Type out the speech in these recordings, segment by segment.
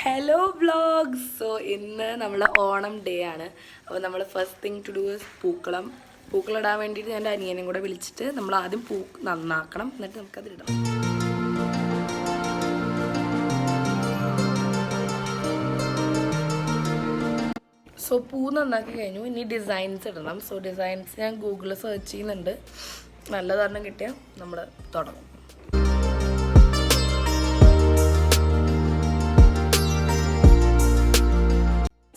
Hello vlogs. So ഇന്ന് നമ്മൾ Onam day ആണ്. അപ്പോൾ നമ്മൾ ഫസ്റ്റ് തിങ് ടു ഡു പൂക്കളിടാൻ വേണ്ടിയിട്ട് ഞാൻ എൻ്റെ അനിയനും കൂടെ വിളിച്ചിട്ട് നമ്മൾ ആദ്യം നന്നാക്കണം, എന്നിട്ട് നമുക്കതിലിടാം. സോ പൂ നന്നാക്കി കഴിഞ്ഞു, ഇനി ഡിസൈൻസ് ഇടണം. സോ ഡിസൈൻസ് ഞാൻ ഗൂഗിളിൽ സെർച്ച് ചെയ്യുന്നുണ്ട്, നല്ലതാരണം കിട്ടിയാൽ നമ്മൾ തുടങ്ങും.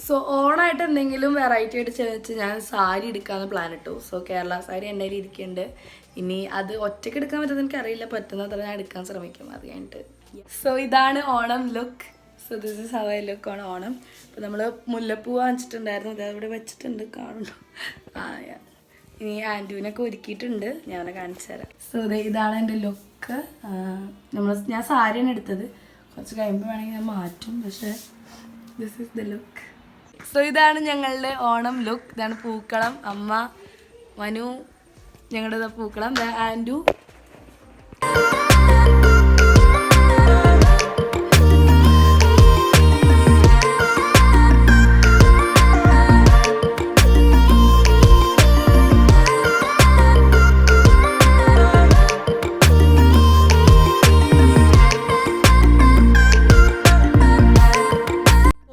സോ ഓണായിട്ട് എന്തെങ്കിലും വെറൈറ്റി ആയിട്ട് വെച്ച് ഞാൻ സാരി എടുക്കാമെന്ന് പ്ലാൻ ഇട്ടു. സോ കേരള സാരി എൻ്റെ കയ്യിൽ ഇരിക്കുന്നുണ്ട്. ഇനി അത് ഒറ്റയ്ക്ക് എടുക്കാൻ പറ്റുന്നത് എനിക്കറിയില്ല, പറ്റുന്നത്ര ഞാൻ എടുക്കാൻ ശ്രമിക്കും. അത് കഴിഞ്ഞിട്ട് സോ ഇതാണ് Onam look. So this is how I look on Onam. അപ്പോൾ നമ്മൾ മുല്ലപ്പൂ വാങ്ങിച്ചിട്ടുണ്ടായിരുന്നു, അത് അവിടെ വെച്ചിട്ടുണ്ട്, കാണുന്നു. ഇനി ആൻറ്റൂനൊക്കെ ഒരുക്കിയിട്ടുണ്ട്, ഞാനത് കാണിച്ചു തരാം. സോ ഇതാണ് എൻ്റെ ലുക്ക്. ഞാൻ സാരിയാണ് എടുത്തത്, കുറച്ച് കഴിയുമ്പോൾ വേണമെങ്കിൽ ഞാൻ മാറ്റും, പക്ഷേ this is the look. So ഇതാണ് ഞങ്ങളുടെ ഓണം ലുക്ക്. ഇതാണ് പൂക്കളം. അമ്മ, മനു, ഞങ്ങളുടെ പൂക്കളം, ആൻറ്റു.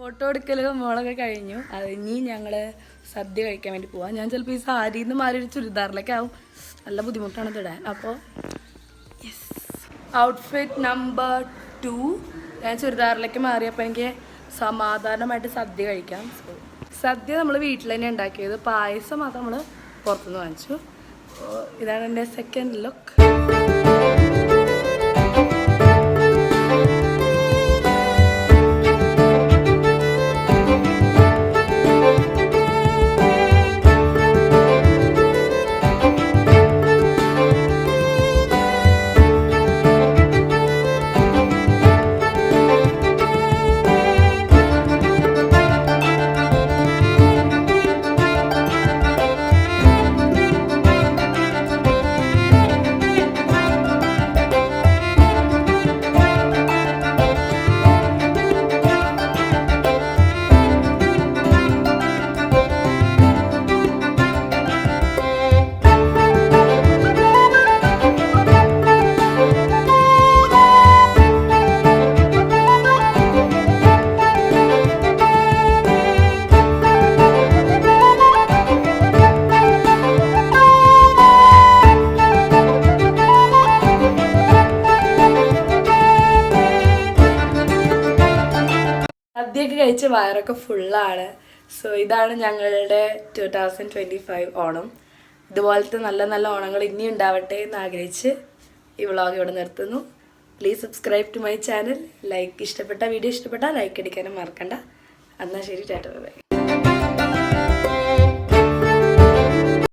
ഫോട്ടോ എടുക്കലും മോളൊക്കെ കഴിഞ്ഞു. അത് ഇനി ഞങ്ങൾ സദ്യ കഴിക്കാൻ വേണ്ടി പോവാം. ഞാൻ ചിലപ്പോൾ ഈ സാരിയിൽ നിന്ന് മാറി ഒരു ചുരിദാറിലേക്ക് ആവും, നല്ല ബുദ്ധിമുട്ടാണ് ഇത് ഇടാൻ. അപ്പോൾ യെസ്, ഔട്ട്ഫിറ്റ് നമ്പർ 2. ഞാൻ ചുരിദാറിലേക്ക് മാറിയപ്പോൾ എനിക്ക് സമാധാനമായിട്ട് സദ്യ കഴിക്കാം. സോ സദ്യ നമ്മൾ വീട്ടിൽ തന്നെ ഉണ്ടാക്കിയത്, പായസം മാത്രം നമ്മൾ പുറത്തുനിന്ന് വാങ്ങിച്ചു. അപ്പോൾ ഇതാണ് എൻ്റെ സെക്കൻഡ് ലുക്ക്. സദ്യയൊക്കെ കഴിച്ച് വയറൊക്കെ ഫുള്ളാണ്. സോ ഇതാണ് ഞങ്ങളുടെ 2025 ഓണം. ഇതുപോലത്തെ നല്ല നല്ല ഓണങ്ങൾ ഇനി ഉണ്ടാവട്ടെ എന്ന് ആഗ്രഹിച്ച് ഈ വ്ളോഗ് ഇവിടെ നിർത്തുന്നു. Please subscribe to my channel. ഇഷ്ടപ്പെട്ട വീഡിയോ ഇഷ്ടപ്പെട്ടാൽ ലൈക്ക് അടിക്കാനും മറക്കണ്ട. എന്നാൽ ശരി, ടാറ്റ ബൈ.